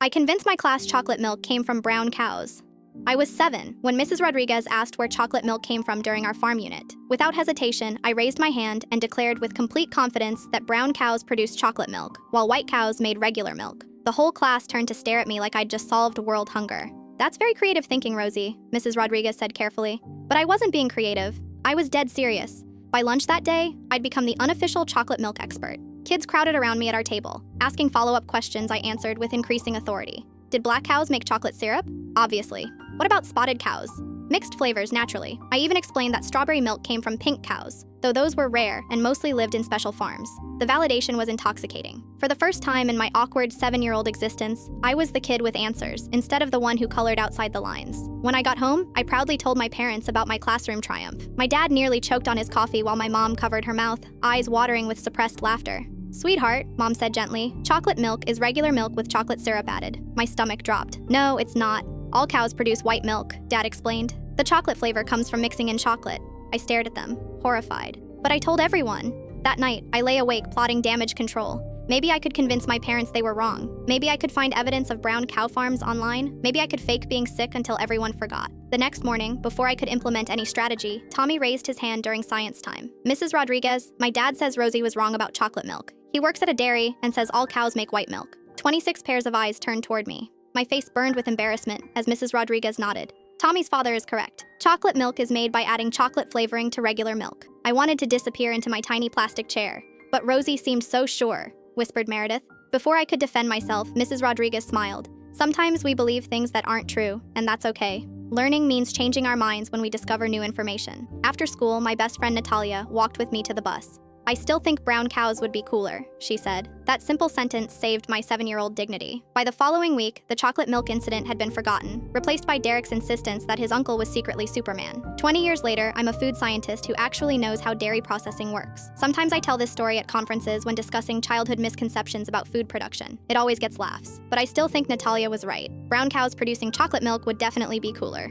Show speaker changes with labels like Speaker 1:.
Speaker 1: I convinced my class chocolate milk came from brown cows. I was 7 when Mrs. Rodriguez asked where chocolate milk came from during our farm unit. Without hesitation, I raised my hand and declared with complete confidence that brown cows produced chocolate milk, while white cows made regular milk. The whole class turned to stare at me like I'd just solved world hunger. "That's very creative thinking, Rosie," Mrs. Rodriguez said carefully. But I wasn't being creative. I was dead serious. By lunch that day, I'd become the unofficial chocolate milk expert. Kids crowded around me at our table. Asking follow-up questions, I answered with increasing authority. Did black cows make chocolate syrup? Obviously. What about spotted cows? Mixed flavors, naturally. I even explained that strawberry milk came from pink cows, though those were rare and mostly lived in special farms. The validation was intoxicating. For the first time in my awkward 7-year-old existence, I was the kid with answers, instead of the one who colored outside the lines. When I got home, I proudly told my parents about my classroom triumph. My dad nearly choked on his coffee while my mom covered her mouth, eyes watering with suppressed laughter. "Sweetheart," Mom said gently, "chocolate milk is regular milk with chocolate syrup added." My stomach dropped. "No, it's not. All cows produce white milk," Dad explained. "The chocolate flavor comes from mixing in chocolate." I stared at them, horrified. But I told everyone. That night, I lay awake plotting damage control. Maybe I could convince my parents they were wrong. Maybe I could find evidence of brown cow farms online. Maybe I could fake being sick until everyone forgot. The next morning, before I could implement any strategy, Tommy raised his hand during science time. "Mrs. Rodriguez, my dad says Rosie was wrong about chocolate milk. He works at a dairy and says all cows make white milk." 26 pairs of eyes turned toward me. My face burned with embarrassment as Mrs. Rodriguez nodded. "Tommy's father is correct. Chocolate milk is made by adding chocolate flavoring to regular milk." I wanted to disappear into my tiny plastic chair. "But Rosie seemed so sure," whispered Meredith. Before I could defend myself, Mrs. Rodriguez smiled. "Sometimes we believe things that aren't true, and that's okay. Learning means changing our minds when we discover new information." After school, my best friend Natalia walked with me to the bus. "I still think brown cows would be cooler," she said. That simple sentence saved my 7-year-old dignity. By the following week, the chocolate milk incident had been forgotten, replaced by Derek's insistence that his uncle was secretly Superman. 20 years later, I'm a food scientist who actually knows how dairy processing works. Sometimes I tell this story at conferences when discussing childhood misconceptions about food production. It always gets laughs. But I still think Natalia was right. Brown cows producing chocolate milk would definitely be cooler.